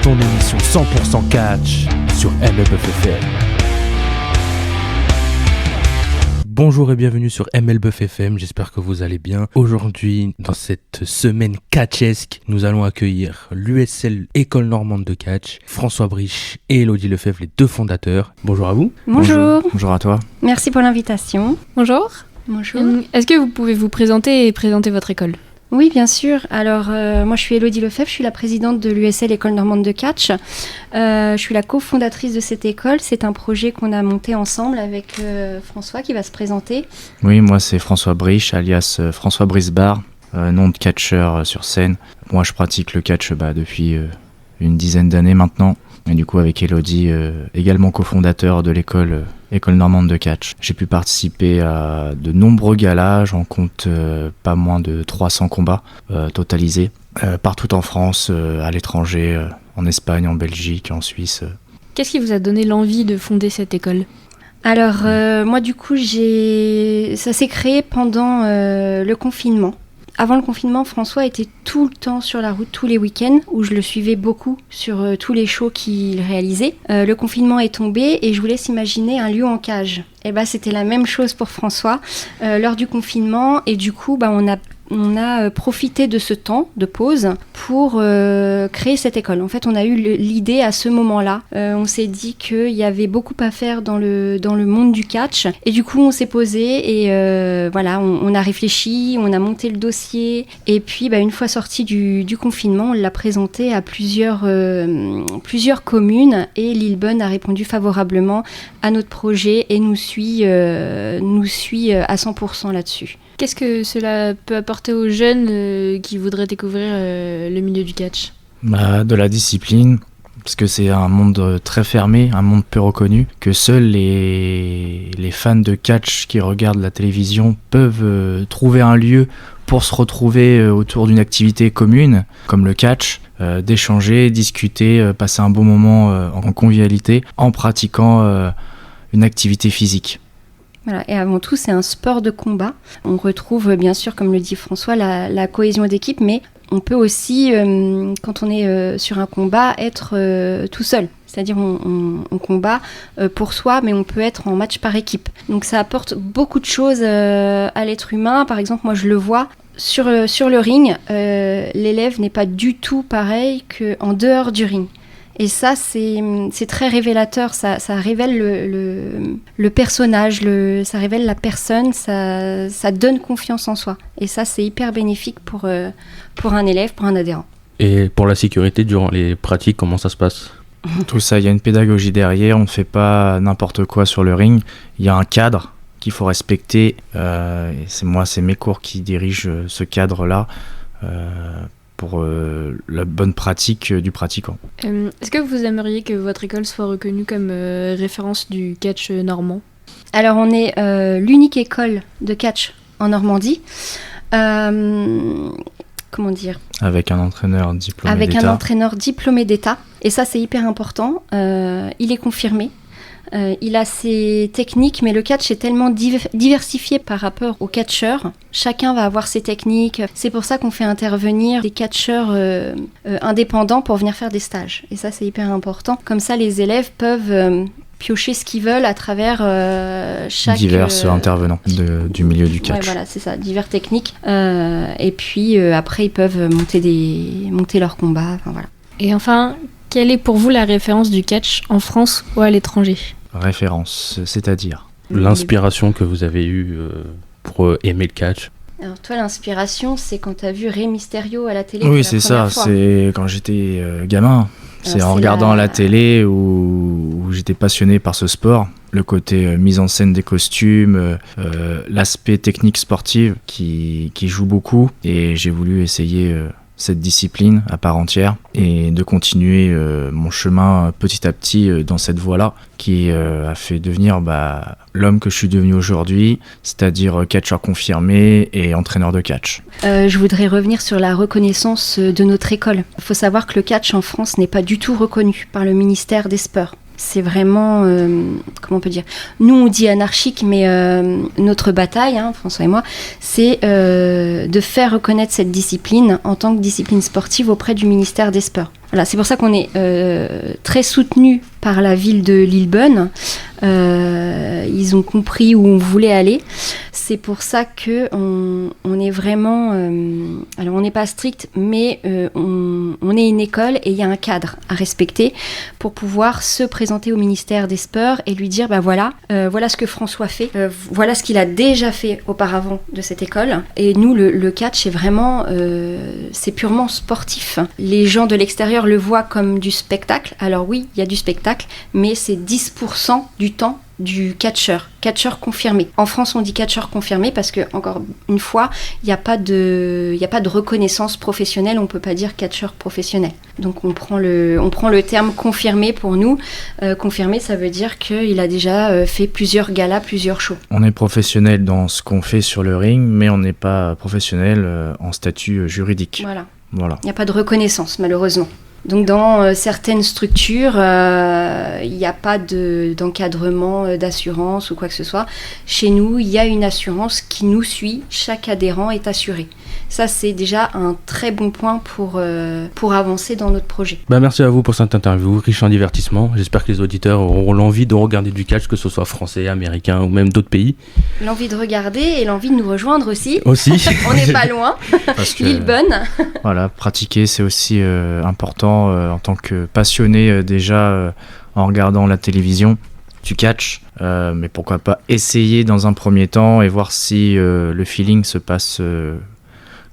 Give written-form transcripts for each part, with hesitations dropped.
Ton émission 100% catch sur MLBuff FM. Bonjour et bienvenue sur MLBuff FM, j'espère que vous allez bien. Aujourd'hui, dans cette semaine catchesque, nous allons accueillir l'USL École Normande de Catch, François Briche et Elodie Lefebvre, les deux fondateurs. Bonjour à vous. Bonjour. Bonjour à toi. Merci pour l'invitation. Bonjour. Bonjour. Est-ce que vous pouvez vous présenter et présenter votre école ? Oui, bien sûr. Alors, moi, je suis Elodie Lefebvre, je suis la présidente de l'USL École Normande de Catch. Je suis la cofondatrice de cette école. C'est un projet qu'on a monté ensemble avec François qui va se présenter. Oui, moi c'est François Briche, alias François Brisbar, nom de catcheur sur scène. Moi je pratique le catch depuis une dizaine d'années maintenant. Et du coup avec Elodie, également cofondateur de l'école École Normande de Catch. J'ai pu participer à de nombreux galas, j'en compte pas moins de 300 combats totalisés, partout en France, à l'étranger, en Espagne, en Belgique, en Suisse. Qu'est-ce qui vous a donné l'envie de fonder cette école ? Alors, moi, du coup, ça s'est créé pendant le confinement. Avant le confinement, François était tout le temps sur la route, tous les week-ends, où je le suivais beaucoup sur tous les shows qu'il réalisait. Le confinement est tombé et je vous laisse imaginer un lion en cage. Et c'était la même chose pour François lors du confinement. Et du coup, on a profité de ce temps de pause pour créer cette école. En fait, on a eu l'idée à ce moment-là. On s'est dit qu'il y avait beaucoup à faire dans le monde du catch. Et du coup, on s'est posé et on a réfléchi, on a monté le dossier. Et puis, une fois sorti du confinement, on l'a présenté à plusieurs communes. Et Lillebonne a répondu favorablement à notre projet et nous suit à 100% là-dessus. Qu'est-ce que cela peut apporter aux jeunes qui voudraient découvrir le milieu du catch ? De la discipline, parce que c'est un monde très fermé, un monde peu reconnu, que seuls les fans de catch qui regardent la télévision peuvent trouver un lieu pour se retrouver autour d'une activité commune, comme le catch, d'échanger, discuter, passer un bon moment en convivialité, en pratiquant une activité physique. Voilà, et avant tout, c'est un sport de combat. On retrouve, bien sûr, comme le dit François, la cohésion d'équipe, mais on peut aussi, quand on est sur un combat, être tout seul. C'est-à-dire on combat pour soi, mais on peut être en match par équipe. Donc ça apporte beaucoup de choses à l'être humain. Par exemple, moi, je le vois. Sur le ring, l'élève n'est pas du tout pareil qu'en dehors du ring. Et ça, c'est très révélateur, ça révèle le personnage, ça révèle la personne, ça donne confiance en soi. Et ça, c'est hyper bénéfique pour un élève, pour un adhérent. Et pour la sécurité, durant les pratiques, comment ça se passe ? Tout ça, il y a une pédagogie derrière, on ne fait pas n'importe quoi sur le ring, il y a un cadre qu'il faut respecter, et c'est mes cours qui dirigent ce cadre-là, pour la bonne pratique du pratiquant. Est-ce que vous aimeriez que votre école soit reconnue comme référence du catch normand ? Alors, on est l'unique école de catch en Normandie. Comment dire ? Avec un entraîneur diplômé d'État. Avec un entraîneur diplômé d'État. Et ça, c'est hyper important. Il est confirmé. Il a ses techniques, mais le catch est tellement diversifié par rapport aux catcheurs. Chacun va avoir ses techniques. C'est pour ça qu'on fait intervenir des catcheurs indépendants pour venir faire des stages. Et ça, c'est hyper important. Comme ça, les élèves peuvent piocher ce qu'ils veulent à travers chaque... divers intervenants du milieu du catch. Ouais, voilà, c'est ça, divers techniques. Et puis, après, ils peuvent monter leur combat. Voilà. Et enfin, quelle est pour vous la référence du catch en France ou à l'étranger ? Référence, c'est-à-dire l'inspiration que vous avez eue pour aimer le catch. Alors toi, l'inspiration, c'est quand tu as vu Rey Mysterio à la télé. Oui, c'est ça, c'est quand j'étais gamin. C'est en regardant la télé où j'étais passionné par ce sport. Le côté mise en scène des costumes, l'aspect technique sportive qui joue beaucoup. Et j'ai voulu essayer cette discipline à part entière et de continuer mon chemin petit à petit dans cette voie-là qui a fait devenir l'homme que je suis devenu aujourd'hui, c'est-à-dire catcheur confirmé et entraîneur de catch. Je voudrais revenir sur la reconnaissance de notre école. Il faut savoir que le catch en France n'est pas du tout reconnu par le ministère des Sports. C'est vraiment, comment on peut dire, nous on dit anarchique, mais notre bataille, François et moi, c'est de faire reconnaître cette discipline en tant que discipline sportive auprès du ministère des Sports. Voilà, c'est pour ça qu'on est très soutenu par la ville de Lillebonne. Ils ont compris où on voulait aller. C'est pour ça qu'on est vraiment... alors, on n'est pas strict, mais on est une école et il y a un cadre à respecter pour pouvoir se présenter au ministère des Sports et lui dire, voilà ce que François fait, voilà ce qu'il a déjà fait auparavant de cette école. Et nous, le catch, c'est vraiment... c'est purement sportif. Les gens de l'extérieur le voient comme du spectacle. Alors oui, il y a du spectacle, mais c'est 10% du temps du catcheur confirmé. En France, on dit catcheur confirmé parce que, encore une fois, il n'y a pas de reconnaissance professionnelle, on ne peut pas dire catcheur professionnel. Donc on prend le terme confirmé pour nous. Confirmé, ça veut dire qu'il a déjà fait plusieurs galas, plusieurs shows. On est professionnel dans ce qu'on fait sur le ring, mais on n'est pas professionnel en statut juridique. Voilà. Il n'y a pas de reconnaissance, malheureusement. Donc dans certaines structures, il n'y a pas d'encadrement d'assurance ou quoi que ce soit. Chez nous, il y a une assurance qui nous suit. Chaque adhérent est assuré. Ça, c'est déjà un très bon point pour avancer dans notre projet. Merci à vous pour cette interview, riche en divertissement. J'espère que les auditeurs auront l'envie de regarder du catch, que ce soit français, américain ou même d'autres pays. L'envie de regarder et l'envie de nous rejoindre aussi. On n'est pas loin. Lillebonne. Voilà, pratiquer, c'est aussi important en tant que passionné déjà en regardant la télévision du catch. Mais pourquoi pas essayer dans un premier temps et voir si le feeling se passe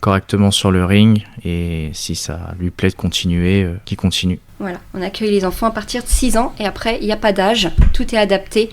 correctement sur le ring et si ça lui plaît de continuer, qu'il continue. Voilà, on accueille les enfants à partir de 6 ans et après il n'y a pas d'âge, tout est adapté.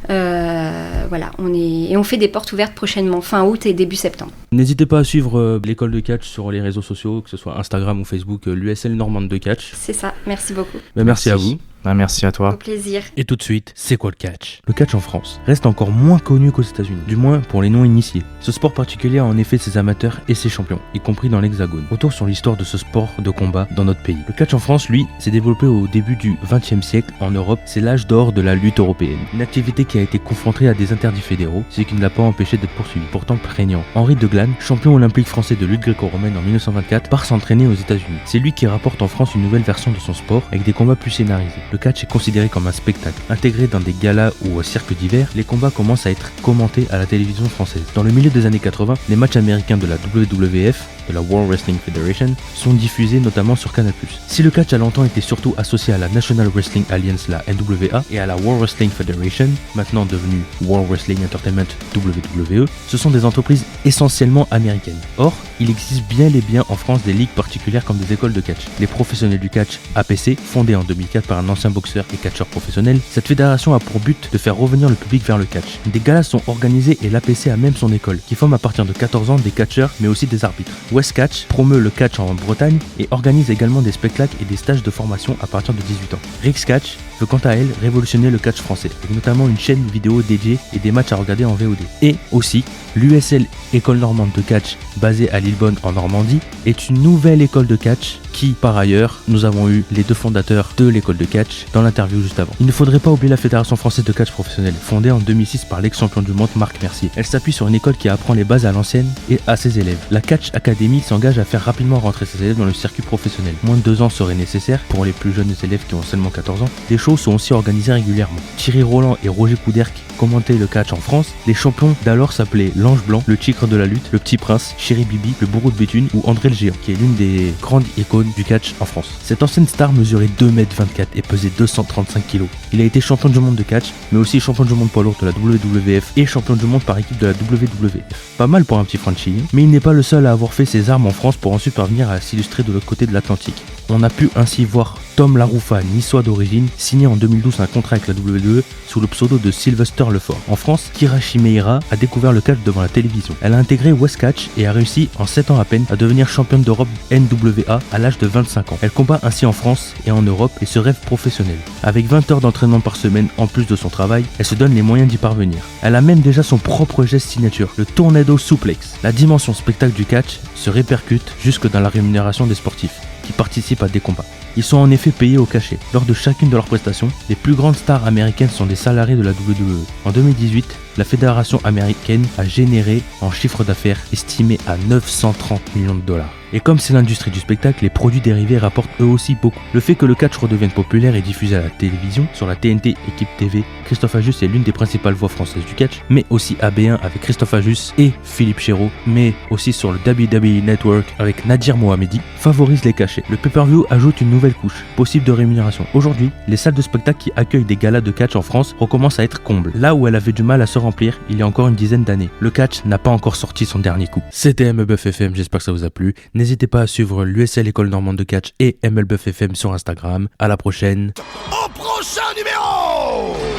On fait des portes ouvertes prochainement, fin août et début septembre. N'hésitez pas à suivre l'école de catch sur les réseaux sociaux, que ce soit Instagram ou Facebook, l'USL Normande de catch. C'est ça, merci beaucoup. Merci à vous. Merci à toi. Au plaisir. Et tout de suite, c'est quoi le catch ? Le catch en France reste encore moins connu qu'aux États-Unis, du moins pour les non-initiés. Ce sport particulier a en effet ses amateurs et ses champions, y compris dans l'Hexagone. Retour sur l'histoire de ce sport de combat dans notre pays. Le catch en France, lui, s'est développé au début du XXe siècle en Europe. C'est l'âge d'or de la lutte européenne. Une activité qui a été confrontée à des interdits fédéraux, ce qui ne l'a pas empêché d'être poursuivi. Pourtant prégnant, Henri de Glane, champion olympique français de lutte gréco-romaine en 1924, part s'entraîner aux États-Unis. C'est lui qui rapporte en France une nouvelle version de son sport avec des combats plus scénarisés. Le catch est considéré comme un spectacle. Intégré dans des galas ou cirques d'hiver, les combats commencent à être commentés à la télévision française. Dans le milieu des années 80, les matchs américains de la WWF, de la World Wrestling Federation, sont diffusés notamment sur Canal+. Si le catch a longtemps été surtout associé à la National Wrestling Alliance, la NWA, et à la World Wrestling Federation, maintenant devenue World Wrestling Entertainment WWE, ce sont des entreprises essentiellement américaines. Or, il existe bien en France des ligues particulières comme des écoles de catch. Les professionnels du catch APC, fondée en 2004 par un ancien boxeur et catcheur professionnel, cette fédération a pour but de faire revenir le public vers le catch. Des galas sont organisés et l'APC a même son école, qui forme à partir de 14 ans des catcheurs mais aussi des arbitres. West Catch promeut le catch en Bretagne et organise également des spectacles et des stages de formation à partir de 18 ans. Rix Catch veut quant à elle révolutionner le catch français, avec notamment une chaîne vidéo dédiée et des matchs à regarder en VOD. Et aussi, l'USL École Normande de Catch, basée à Lillebonne en Normandie, est une nouvelle école de catch qui, par ailleurs, nous avons eu les deux fondateurs de l'école de catch dans l'interview juste avant. Il ne faudrait pas oublier la Fédération Française de Catch Professionnel, fondée en 2006 par l'ex-champion du monde Marc Mercier. Elle s'appuie sur une école qui apprend les bases à l'ancienne et à ses élèves. La Catch Academy s'engage à faire rapidement rentrer ses élèves dans le circuit professionnel. Moins de 2 ans serait nécessaire pour les plus jeunes élèves qui ont seulement 14 ans. Des shows sont aussi organisés régulièrement. Thierry Roland et Roger Couderc commentaient le catch en France. Les champions d'alors s'appelaient l'Ange Blanc, le Tigre de la Lutte, le Petit Prince, Chéri Bibi, le Bourreau de Béthune ou André le Géant, qui est l'une des grandes icônes du catch en France. Cette ancienne star mesurait 2m24 et pesait 235 kg. Il a été champion du monde de catch, mais aussi champion du monde poids lourd de la WWF et champion du monde par équipe de la WWF. Pas mal pour un petit Frenchie, mais il n'est pas le seul à avoir fait ses armes en France pour ensuite parvenir à s'illustrer de l'autre côté de l'Atlantique. On a pu ainsi voir Tom Laroufa, niçois d'origine, signer en 2012 un contrat avec la WWE sous le pseudo de Sylvester Lefort. En France, Kira Shimeira a découvert le catch devant la télévision. Elle a intégré West Catch et a réussi en 7 ans à peine à devenir championne d'Europe NWA à l'âge de 25 ans. Elle combat ainsi en France et en Europe et se rêve professionnel. Avec 20 heures d'entraînement par semaine en plus de son travail, elle se donne les moyens d'y parvenir. Elle a même déjà son propre geste signature, le Tornado Suplex. La dimension spectacle du catch se répercute jusque dans la rémunération des sportifs qui participent à des combats. Ils sont en effet payés au cachet. Lors de chacune de leurs prestations, les plus grandes stars américaines sont des salariés de la WWE. En 2018, la fédération américaine a généré en chiffre d'affaires estimé à 930 millions de dollars. Et comme c'est l'industrie du spectacle, les produits dérivés rapportent eux aussi beaucoup. Le fait que le catch redevienne populaire et diffusé à la télévision, sur la TNT Équipe TV, Christophe Ajus est l'une des principales voix françaises du catch, mais aussi AB1 avec Christophe Ajus et Philippe Chéreau, mais aussi sur le WWE Network avec Nadir Mohamedi, favorise les cachets. Le pay-per-view ajoute une nouvelle couche, possible de rémunération. Aujourd'hui, les salles de spectacle qui accueillent des galas de catch en France recommencent à être combles. Là où elle avait du mal à se remplir il y a encore une dizaine d'années. Le catch n'a pas encore sorti son dernier coup. C'était MLBuff FM, j'espère que ça vous a plu. N'hésitez pas à suivre l'USL École Normande de Catch et MLBuff FM sur Instagram. À la prochaine. Au prochain numéro!